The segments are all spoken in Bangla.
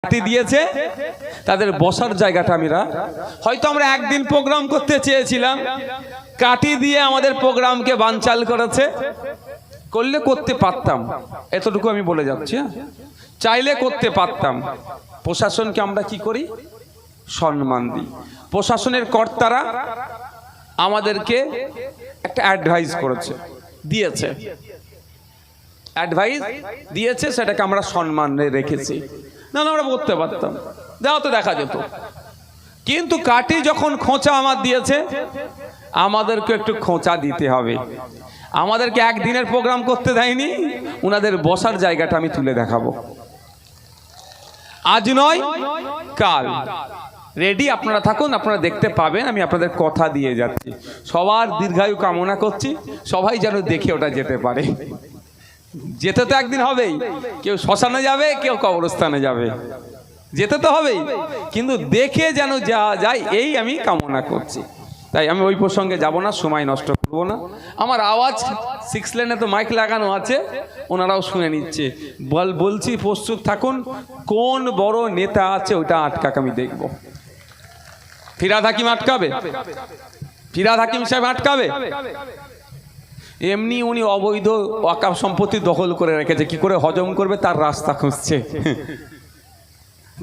কাটি দিয়েছে, তাদের বসার জায়গাটা হয়তো আমরা একদিন প্রোগ্রাম করতে চেয়েছিলাম, কাটি দিয়ে আমাদের প্রোগ্রামকে বানচাল করেছে। করলে করতে পারতাম, এতটুকু আমি বলে যাচ্ছি। চাইলে করতে পারতাম। প্রশাসনকে আমরা কি করি? সম্মান দিই। প্রশাসনের কর্তারা আমাদেরকে একটা অ্যাডভাইস করেছে, দিয়েছে, অ্যাডভাইস দিয়েছে, সেটাকে আমরা সম্মানে রেখেছি। না আমরা করতে পারতাম, যাও তো দেখা যেত। কিন্তু কাটি যখন খোঁচা আমার দিয়েছে, আমাদেরকে একটু খোঁচা দিতে হবে। আমাদেরকে একদিনের প্রোগ্রাম করতে দেয়নি, ওনাদের বসার জায়গাটা আমি তুলে দেখাবো। আজ নয় কাল রেডি আপনারা থাকুন, আপনারা দেখতে পাবেন। আমি আপনাদের কথা দিয়ে যাচ্ছি, সবার দীর্ঘায়ু কামনা করছি, সবাই যেন দেখে ওটা যেতে পারে। যেতে তো একদিন হবেই, কেউ শ্মশানে যাবে, কেউ কবরস্থানে যাবে, যেতে তো হবেই, কিন্তু দেখে যেন যাওয়া যায় এই আমি কামনা করছি। তাই আমি ওই প্রসঙ্গে যাব না, সময় নষ্ট করব না। আমার আওয়াজ 6 লেনে তো মাইক লাগানো আছে, ওনারাও শুনে নিচ্ছে। বলছি প্রস্তুত থাকুন, কোন বড় নেতা আছে ওটা আটকাক আমি দেখব। ফিরহাদ হাকিম আটকাবে? ফিরহাদ হাকিম সাহেব আটকাবে? এমনি উনি অবৈধ ওয়াকফ সম্পত্তি দখল করে রেখেছে, কি করে হজম করবে তার রাস্তা খুঁজছে।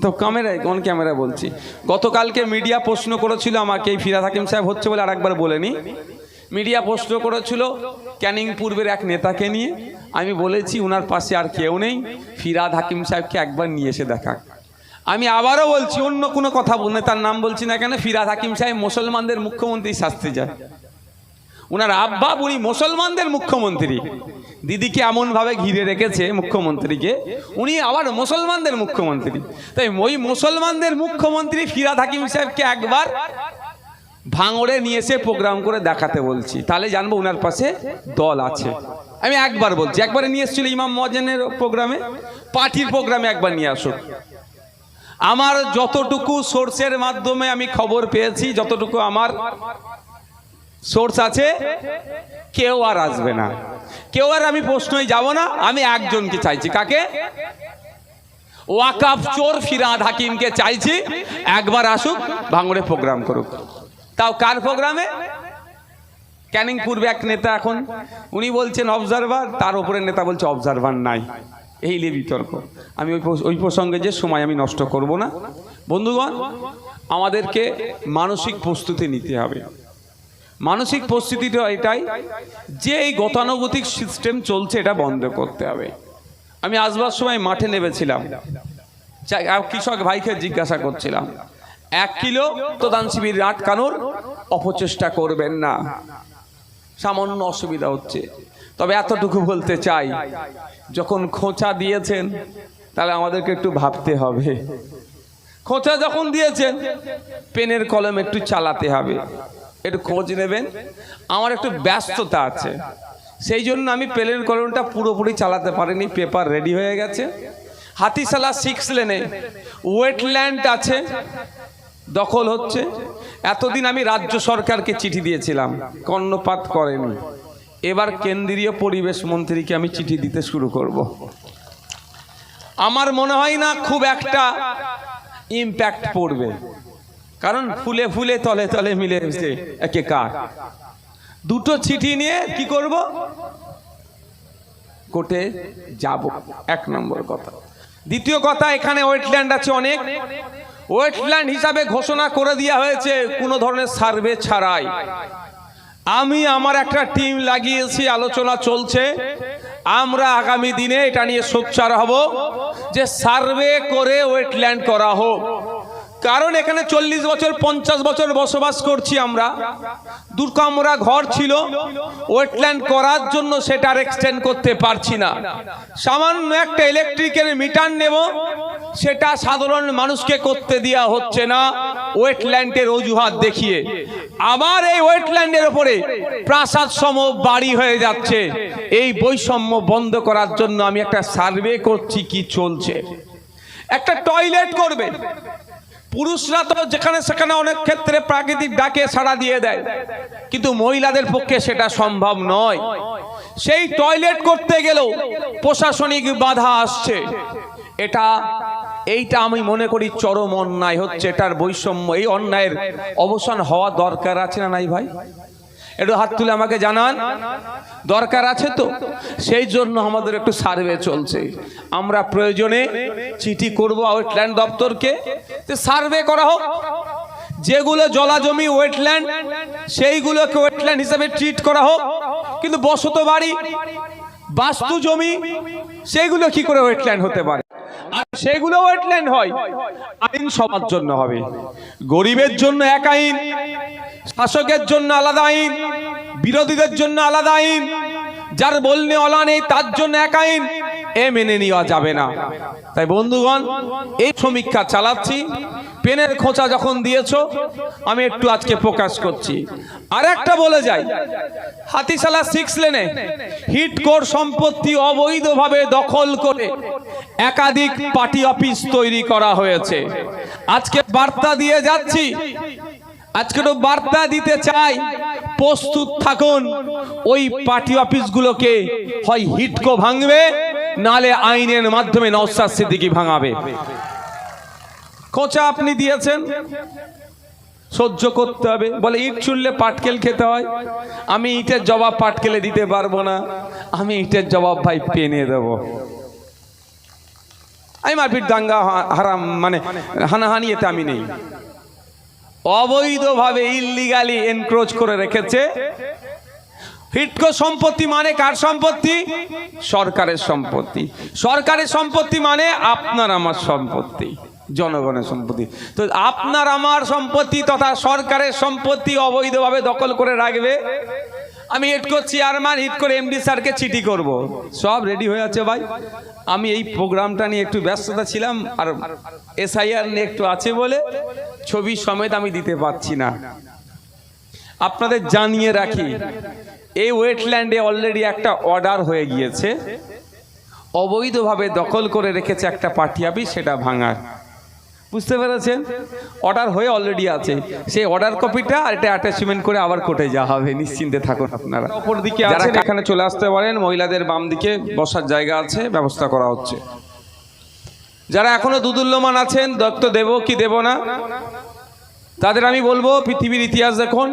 তো ক্যামেরায়, কোন ক্যামেরায় বলছি, গতকালকে মিডিয়া প্রশ্ন করেছিল আমাকে, এই ফিরহাদ হাকিম সাহেব হচ্ছে বলে আরেকবার বলেনি। মিডিয়া প্রশ্ন করেছিল ক্যানিং পূর্বের এক নেতাকে নিয়ে। আমি বলেছি ওনার পাশে আর কেউ নেই, ফিরহাদ হাকিম সাহেবকে একবার নিয়ে এসে দেখা। আমি আবারও বলছি, অন্য কোনো কথা বলে তার নাম বলছি না কেন, ফিরহাদ হাকিম সাহেব মুসলমানদের মুখ্যমন্ত্রী শাস্তি যায়। ওনার আব্বা উনি মুসলমানদের মুখ্যমন্ত্রী, দিদিকে এমন ভাবে ঘিরে রেখেছে মুখ্যমন্ত্রীকে, উনি আবার মুসলমানদের মুখ্যমন্ত্রী। তাই ওই মুসলমানদের মুখ্যমন্ত্রী ফিরহাদ হাকিম সাহেবকে একবার ভাঙড়ে নিয়ে এসে প্রোগ্রাম করে দেখাতে বলছি, তাহলে জানবো ওনার পাশে দল আছে। আমি একবার বলছি, একবারে নিয়ে এসেছিল ইমাম মুয়াজ্জিনের প্রোগ্রামে, পার্টির প্রোগ্রামে একবার নিয়ে আসুক। আমার যতটুকু সোর্সের মাধ্যমে আমি খবর পেয়েছি, যতটুকু আমার সোর্স আছে, কেউ আর আসবে না, কেউ আর আমি প্রশ্নই যাব না। আমি একজনকে চাইছি, কাকে? ওয়াকফ চোর ফিরহাদ হাকিমকে চাইছি, একবার আসুক, ভাঙড়ে প্রোগ্রাম করুক। তাও কার প্রোগ্রামে? ক্যানিং পূর্বে এক নেতা, এখন উনি বলছেন অবজারভার, তার উপরে নেতা বলছে অবজারভার নাই, এই নিয়ে বিতর্ক। আমি ওই প্রসঙ্গে যে সময় আমি নষ্ট করব না। বন্ধুগণ, আমাদেরকে মানসিক প্রস্তুতি নিতে হবে। মানসিক প্রস্তুতিটা এটাই যে এই গতানুগতিক সিস্টেম চলছে, এটা বন্ধ করতে হবে। আমি আসবার সময় মাঠে নেমেছিলাম, কৃষক ভাইকে জিজ্ঞাসা করছিলাম, 1 কিলো রক্তদান শিবির আটকানোর অপচেষ্টা করবেন না, সামান্য অসুবিধা হচ্ছে। তবে এতটুকু বলতে চাই, যখন খোঁচা দিয়েছেন তাহলে আমাদেরকে একটু ভাবতে হবে। খোঁচা যখন দিয়েছেন, পেনের কলম একটু চালাতে হবে, একটু খোঁজ নেবেন। আমার একটু ব্যস্ততা আছে, সেই জন্য আমি পেনের কলমটা পুরোপুরি চালাতে পারিনি। পেপার রেডি হয়ে গেছে। হাতিশালা 6 লেনে ওয়েটল্যান্ড আছে, দখল হচ্ছে। এতদিন আমি রাজ্য সরকারকে চিঠি দিয়েছিলাম, কর্ণপাত করেনি। এবার কেন্দ্রীয় পরিবেশ মন্ত্রীকে আমি চিঠি দিতে শুরু করব। আমার মনে হয় না খুব একটা ইম্প্যাক্ট পড়বে, কারণ ফুলে ফুলে তলে তলে মিলে গেছে একেকার। দুটো চিঠি নিয়ে কি করব? কোর্টে যাব, 1 নম্বর কথা। দ্বিতীয় কথা, এখানে ওয়েটল্যান্ড আছে অনেক, ওয়েটল্যান্ড হিসাবে ঘোষণা করে দেওয়া হয়েছে কোনো ধরনের সার্ভে ছাড়াই। আমি আমার একটা টিম লাগিয়েছি, আলোচনা চলছে। আমরা আগামী দিনে এটা নিয়ে সোচ্চার হব যে সার্ভে করে ওয়েটল্যান্ড করা হোক। কারণ এখানে 40 বছর 50 বছর বসবাস করছি আমরা, দুকামরা ঘর ছিল, ওয়েটল্যান্ড করার জন্য সেটা এক্সটেন্ড করতে পারছি না। সামান্য একটা ইলেকট্রিকের মিটার নেব, সেটা সাধারণ মানুষকে করতে দেওয়া হচ্ছে না, ওয়েটল্যান্ডের অজুহাত দেখিয়ে। আবার এই ওয়েটল্যান্ডের উপরে প্রাসাদ সম বাড়ি হয়ে যাচ্ছে। এই বৈষম্য বন্ধ করার জন্য আমি একটা সার্ভে করছি কি চলছে। একটা টয়লেট করবে, পুরুষরা তো যেখানে সেখানে অনেক ক্ষেত্রে প্রাকৃতিক ডাকে সাড়া দিয়ে দেয়, কিন্তু মহিলাদের পক্ষে সেটা সম্ভব নয়। সেই টয়লেট করতে গেলেও প্রশাসনিক বাধা আসছে। এটা এইটা আমি মনে করি চরম অন্যায় হচ্ছে, এটার বৈষম্য, এই অন্যায়ের অবসান হওয়া দরকার আছে না নাই ভাই? একটু হাত তুলে আমাকে জানান, দরকার আছে তো? সেই জন্য আমাদের একটু সার্ভে চলছে। আমরা প্রয়োজনে চিঠি করবো ওয়েটল্যান্ড দপ্তরকে, সার্ভে করা হোক, যেগুলো জলাজমি ওয়েটল্যান্ড সেইগুলোকে ওয়েটল্যান্ড হিসাবে ট্রিট করা হোক, কিন্তু বসত বাড়ি বাস্তু জমি সেইগুলো কি করে ওয়েটল্যান্ড হতে পারে? আর সেগুলো ওয়েটল্যান্ড হয়, আইন সবার জন্য হবে, গরিবের জন্য এক আইন, শাসকের জন্য আলাদা আইন, বিরোধীদের জন্য আলাদা আইন, যার বলনে অলা নেই তার জন্য এক আইন, এ মেনে নেওয়া যাবে না। তাই বন্ধুগণ, এই সমীক্ষা চালাচ্ছি, পেনের খোঁচা যখন দিয়েছো আমি একটু আজকে প্রকাশ করছি। আর একটা বলে যাই, হাতিশালা 6 লেনে হিটকোর সম্পত্তি অবৈধভাবে দখল করে একাধিক পার্টি অফিস তৈরি করা হয়েছে। আজকে বার্তা দিয়ে যাচ্ছি, আজকে তো বার্তা দিতে চাই, প্রস্তুত থাকুন, ওই পার্টি অফিসগুলোকে হয় হিটকো ভাঙবে, নালে আইনের মাধ্যমে নওশাদ সিদ্দিকী ভাঙাবে। খোঁচা আপনি দিয়েছেন, সহ্য করতে হবে। বলে ইট ছুড়লে পাটকেল খেতে হয়, আমি ইটের জবাব পাটকেলে দিতে পারবো না, আমি ইটের জবাব ভাই পেনে দেবো। আমি মারপিট দাঙ্গা হারাম মানে হানাহানি এতে আমি নেই। অবৈধভাবে ইললিগালি এনক্রোচ করে রেখেছে। হিটকো সম্পত্তি মানে কার সম্পত্তি? সরকারের সম্পত্তি। সরকারের সম্পত্তি মানে আপনার আমার সম্পত্তি, জনগণের সম্পত্তি। তো আপনার আমার সম্পত্তি তথা সরকারের সম্পত্তি অবৈধভাবে দখল করে রাখবে। আমি হিটকো চেয়ারম্যান, হিটকোর এমডি স্যারকে চিঠি করব, সব রেডি হয়ে আছে ভাই। আমি এই প্রোগ্রামটা নিয়ে একটু ব্যস্ততা ছিলাম, আর এসআইআর নিয়ে একটু আছে বলে ছবি সমেত আমি দিতে পারছি না। আপনাদের জানিয়ে রাখি, এই ওয়েটল্যান্ডে অলরেডি একটা অর্ডার হয়ে গিয়েছে, অবৈধভাবে দখল করে রেখেছে একটা পার্টি অফিস, সেটা ভাঙার। বুঝতে পেরেছেন? অর্ডার হয়ে অলরেডি আছে, সেই অর্ডার কপিটা আর এটা অ্যাটাচমেন্ট করে আবার কোর্টে যাওয়া হবে, নিশ্চিন্তে থাকুন আপনারা। অপর দিকে যারা এখানে চলে আসতে পারেন, মহিলাদের বাম দিকে বসার জায়গা আছে, ব্যবস্থা করা হচ্ছে। যারা এখনো দুদুল্যমান আছেন, দত্ত দেব কি দেব না, তাদের আমি বলবো পৃথিবীর ইতিহাস দেখুন,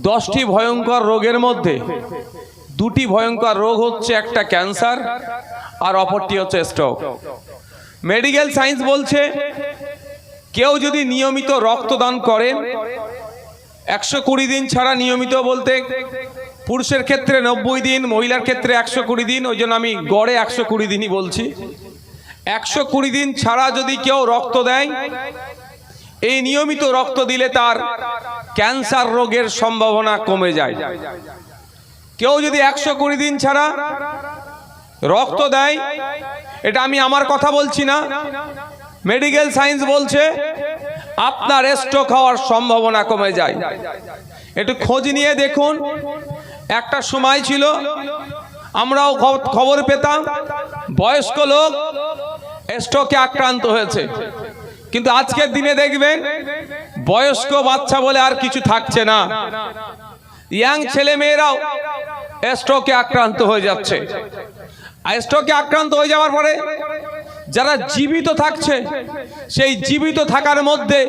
10টি ভয়ঙ্কর রোগের মধ্যে 2টি ভয়ঙ্কর রোগ হচ্ছে, একটা ক্যান্সার আর অপরটি হচ্ছে স্ট্রোক। মেডিকেল সায়েন্স বলছে কেউ যদি নিয়মিত রক্তদান করেন, 120 দিন ছাড়া, নিয়মিত বলতে পুরুষের ক্ষেত্রে 90 দিন, মহিলার ক্ষেত্রে 120 দিন, ওই জন্য আমি গড়ে 120 দিনই বলছি। 120 দিন ছাড়া যদি কেউ রক্ত দেয়, এই নিয়মিত রক্ত দিলে তার ক্যান্সার রোগের সম্ভাবনা কমে যায়। কেউ যদি 120 দিন ছাড়া রক্ত দেয়, এটা আমি আমার কথা বলছি না, মেডিকেল সায়েন্স বলছে আপনার স্ট্রোক হওয়ার সম্ভাবনা কমে যায়। একটু খোঁজ নিয়ে দেখুন, একটা সময় ছিল আমরাও খবর পেতাম বয়স্ক লোক স্ট্রোকে আক্রান্ত হয়েছে, কিন্তু আজকের দিনে দেখবেন বয়স্ক বাচ্চা বলে আর কিছু থাকছে না, ইয়াং ছেলে মেয়েরাও স্ট্রোকে আক্রান্ত হয়ে যাচ্ছে। আর স্ট্রোকে আক্রান্ত হয়ে যাওয়ার পরে যারা জীবিত থাকছে, সেই জীবিত থাকার মধ্যে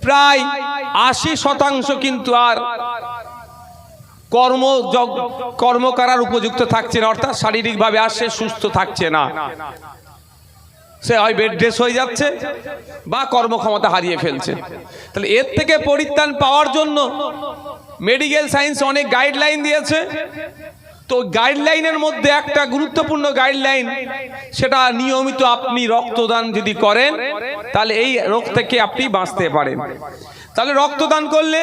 প্রায় 80% কিন্তু আর কর্ম করার উপযুক্ত থাকছে না, অর্থাৎ শারীরিকভাবে আর সে সুস্থ থাকছে না, সে হয় বেড রেস্ট হয়ে যাচ্ছে বা কর্মক্ষমতা হারিয়ে ফেলছে। তাহলে এর থেকে পরিত্রাণ পাওয়ার জন্য মেডিকেল সায়েন্স অনেক গাইডলাইন দিয়েছে। তো গাইডলাইনের মধ্যে একটা গুরুত্বপূর্ণ গাইডলাইন, সেটা নিয়মিত আপনি রক্তদান যদি করেন, তাহলে এই রোগ থেকে আপনি বাঁচতে পারেন। তাহলে রক্তদান করলে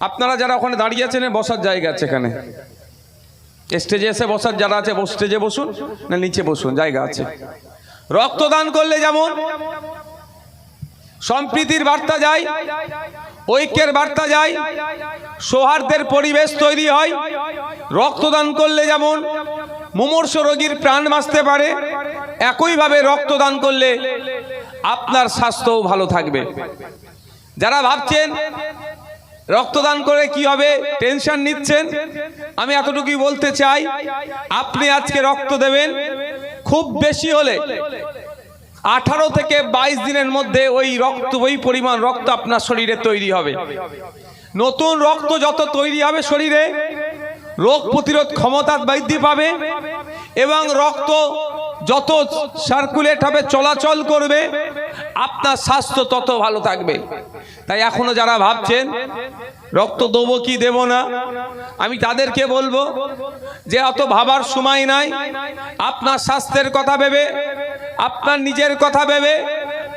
আপনারা যারা ওখানে দাঁড়িয়ে আছেন, বসার জায়গা আছে, এখানে স্টেজে এসে বসার যারা আছে স্টেজে বসুন, না নিচে বসুন, জায়গা আছে। রক্তদান করলে যেমন সম্প্রীতির বার্তা যায়, ঐক্যের বার্তা যায়, সৌহার্দ্যের পরিবেশ তৈরি হয়। রক্তদান করলে যেমন মুমূর্ষ রোগীর প্রাণ বাঁচতে পারে, একইভাবে রক্তদান করলে আপনার স্বাস্থ্যও ভালো থাকবে। যারা ভাবছেন রক্তদান করে কি হবে, টেনশন নিচ্ছেন, আমি এতটুকুই বলতে চাই, আপনি আজকে রক্ত দেবেন, খুব বেশি হলে 18 থেকে 22 দিনের মধ্যে ওই পরিমাণ রক্ত আপনার শরীরে তৈরি হবে। নতুন রক্ত যত তৈরি হবে শরীরে, রোগ প্রতিরোধ ক্ষমতা বৃদ্ধি পাবে এবং রক্ত যত সার্কুলেট হবে, চলাচল করবে, আপনার স্বাস্থ্য তত ভালো থাকবে। তাই এখনো যারা ভাবছেন রক্ত দেবো কি দেব না, আমি তাদেরকে বলবো যে অত ভাবার সময় নাই। আপনার স্বাস্থ্যের কথা ভেবে, আপনার নিজের কথা ভেবে,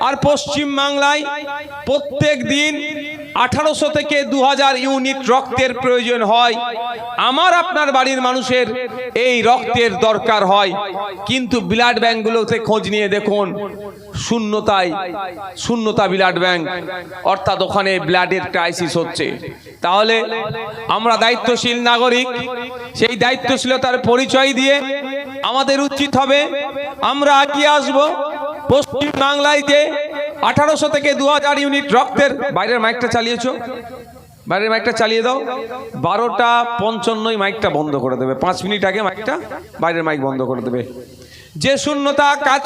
আর পশ্চিম বাংলায় প্রত্যেক দিন 1800 থেকে 2000 ইউনিট রক্তের প্রয়োজন হয়। আমার আপনার বাড়ির মানুষের এই রক্তের দরকার হয়, কিন্তু ব্লাড ব্যাংকগুলোতে খোঁজ নিয়ে দেখুন শূন্যতা ব্লাড ব্যাংক, অর্থাৎ ওখানে ব্লাডের ক্রাইসিস হচ্ছে। তাহলে আমরা দায়িত্বশীল নাগরিক, সেই দায়িত্বশীলতার পরিচয় দিয়ে আমাদের উচিত হবে আমরা এগিয়ে আসবো। পশ্চিম বাংলায় যে 1800 থেকে 2000 ইউনিট রক্তের, বাইরের মাইকটা চালিয়েছো, বাইরের মাইকটা চালিয়ে দাও। 12:55 মাইকটা বন্ধ করে দেবে, 5 মিনিট আগে মাইকটা, বাইরের মাইক বন্ধ করে দেবে। যে শূন্যতা কাজ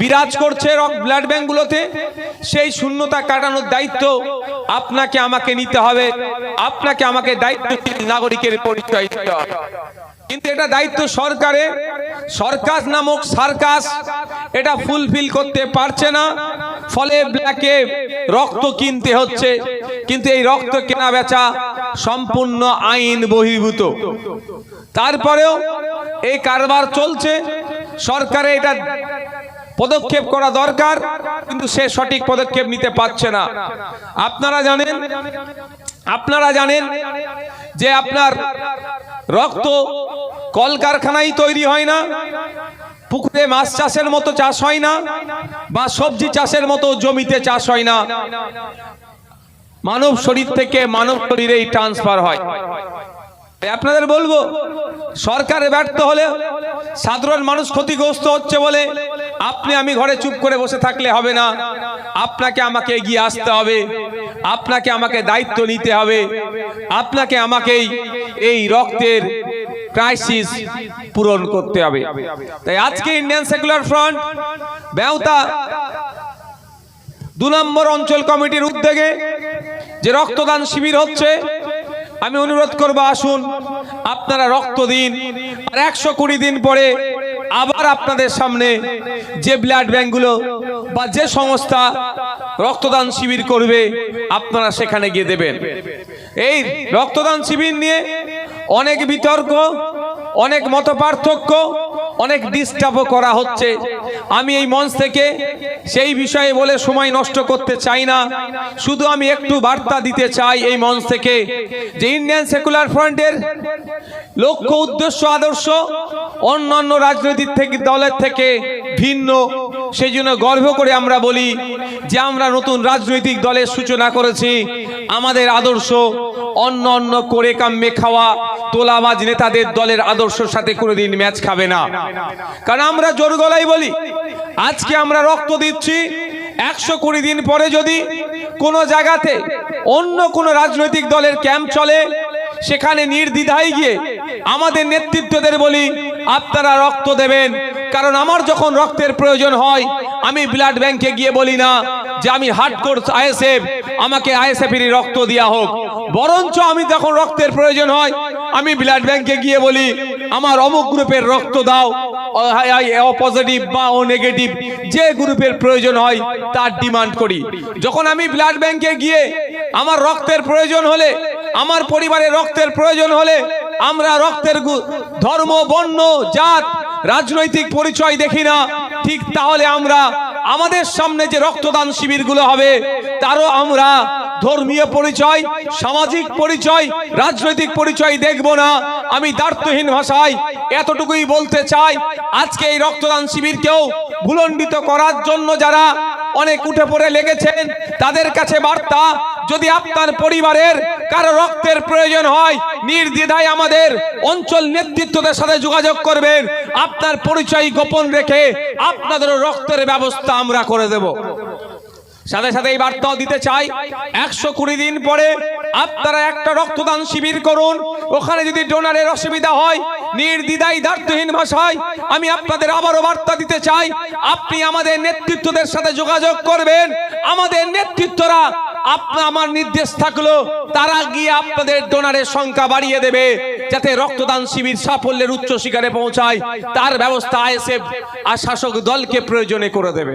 বিরাজ করছে ব্লাড ব্যাংকগুলোতে, সেই শূন্যতা কাটানোর দায়িত্ব আপনাকে আমাকে নিতে হবে। আপনাকে আমাকে দায়িত্বশীল নাগরিকের পরিচয় দিতে হবে। কিন্তু এটা দায়িত্ব সরকারের। সরকার নামক সার্কাস এটা ফুলফিল করতে পারছে না, ফলে ব্ল্যাকে রক্ত কিনতে হচ্ছে। কিন্তু এই রক্ত কেনা বেচা সম্পূর্ণ আইন বহির্ভূত। তারপরেও এই কারবার চলছে। সরকারে এটা পদক্ষেপ করা দরকার, কিন্তু সে সঠিক পদক্ষেপ নিতে পারছে না। আপনারা জানেন যে আপনার রক্ত কলকারখানায় তৈরি হয় না, পুকুরে মাছ চাষের মতো চাষ হয় না, বা সবজি চাষের মতো জমিতে চাষ হয় না। মানব শরীর থেকে মানব শরীরেই ট্রান্সফার হয়। আপনাদের বলবো, সরকার ব্যর্থ হলে সাধারণ মানুষ ক্ষতিগ্রস্ত হচ্ছে বলে আপনি আমি ঘরে চুপ করে বসে থাকলে হবে না। আপনাকে আমাকে এগিয়ে আসতে হবে, আপনাকে আমাকে দায়িত্ব নিতে হবে, আপনাকে আমাকেই এই রক্তের ক্রাইসিস পূরণ করতে হবে। তাই আজকে ইন্ডিয়ান সেকুলার ফ্রন্ট বেউতা 2 নম্বর অঞ্চল কমিটির উদ্যোগে যে রক্তদান শিবির হচ্ছে, আমি অনুরোধ করব আসুন আপনারা রক্ত দিন। আর 120 দিন পরে আবার আপনাদের সামনে যে ব্লাড ব্যাংকগুলো বা যে সংস্থা রক্তদান শিবির করবে, আপনারা সেখানে গিয়ে দেবেন। এই রক্তদান শিবির নিয়ে অনেক বিতর্ক, অনেক মতপার্থক্য, অনেক ডিস্টার্বও করা হচ্ছে। আমি এই মঞ্চ থেকে সেই বিষয়ে বলে সময় নষ্ট করতে চাই না। শুধু আমি একটু বার্তা দিতে চাই এই মঞ্চ থেকে যে ইন্ডিয়ান সেকুলার ফ্রন্টের লক্ষ্য, উদ্দেশ্য, আদর্শ অন্যান্য রাজনৈতিক দলের থেকে ভিন্ন। সেই জন্য গর্ব করে আমরা বলি যে আমরা নতুন রাজনৈতিক দলের সূচনা করেছি। আমাদের আদর্শ অন্য করে কামে খাওয়া তোলাবাজ নেতাদের দলের আদর্শের সাথে কোনোদিন ম্যাচ খাবে না। কারণ আমরা জোর গলায় বলি, আজকে আমরা রক্ত দিচ্ছি, 120 দিন পরে যদি কোনো জায়গাতে অন্য কোনো রাজনৈতিক দলের ক্যাম্প চলে, সেখানে নির্দ্বিধায় গিয়ে আমাদের নেতৃত্বদের বলি আপনারা রক্ত দেবেন। কারণ আমার যখন রক্তের প্রয়োজন হয়, আমি ব্লাড ব্যাংকে গিয়ে বলি না যে আমি হার্ডকোর আইএসএফ, আমাকে আইএসএফ এর রক্ত দেওয়া হোক। বরঞ্চ আমি যখন রক্তের প্রয়োজন হয়, আমি ব্লাড ব্যাংকে গিয়ে বলি আমার অমুক গ্রুপের রক্ত দাও, ও পজিটিভ বা ও নেগেটিভ, যে গ্রুপের প্রয়োজন হয় তার ডিমান্ড করি। যখন আমি ব্লাড ব্যাংকে গিয়ে আমার রক্তের প্রয়োজন হলে, আমার পরিবারের রক্তের প্রয়োজন হলে, আমরা রক্তের ধর্ম, বর্ণ, জাত, রাজনৈতিক পরিচয় দেখি না। ঠিক তাহলে আমরা আমাদের সামনে যে রক্তদান শিবিরগুলো হবে, তারও আমরা ধর্মীয় পরিচয়, সামাজিক পরিচয়, রাজনৈতিক পরিচয় দেখব না। আমি দায়িত্বহীন ভাষায় এতটুকুই বলতে চাই, আজকে এই রক্তদান শিবিরকেও ভুলণ্ডিত করার জন্য যারা অনেক উঠে পড়ে লেগেছেন, তাদের কাছে বার্তা, যদি আপনার পরিবারের কারো রক্তের প্রয়োজন হয়, নির্দ্বিধায় আমাদের অঞ্চল নেতৃত্বদের সাথে যোগাযোগ করবেন। আপনার পরিচয় গোপন রেখে আপনাদের রক্তের ব্যবস্থা আমরা করে দেব। সাথে সাথে এই বার্তাও দিতে চাই, 120 দিন পরে আপনারা একটা রক্তদান শিবির করুন। ওখানে যদি ডোনারের অসুবিধা হয়, নির্দ্বিধায় দ্বার্থহীন ভাষায় আমি আপনাদের আবারও বার্তা দিতে চাই, আপনি আমাদের নেতৃত্বদের সাথে যোগাযোগ করবেন। আমাদের নেতৃত্বরা আমার নির্দেশ থাকলো তারা গিয়ে আপনাদের ডোনারের সংখ্যা বাড়িয়ে দেবে, যাতে রক্তদান শিবির সাফল্যের উচ্চ শিখরে পৌঁছায়। তার ব্যবস্থা আইএসএফ আর শাসক দলকে প্রয়োজনে করে দেবে।